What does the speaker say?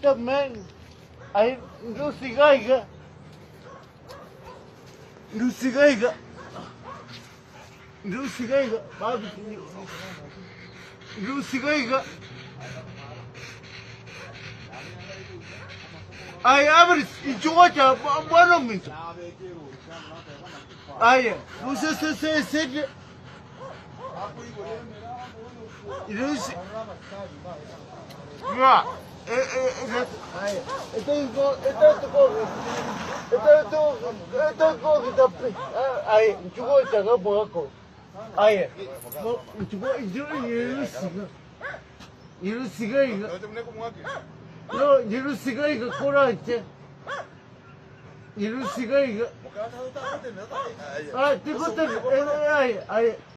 up, man? Lucy Geiger. Lucy Geiger. Lucy Geiger. Lucy Geiger. I abre Georgia, one of me. I was said, Lucy. Yeah. It doesn't go to the I Georgia Boko. I you cigar. No, you cigar, correct. You cigar. I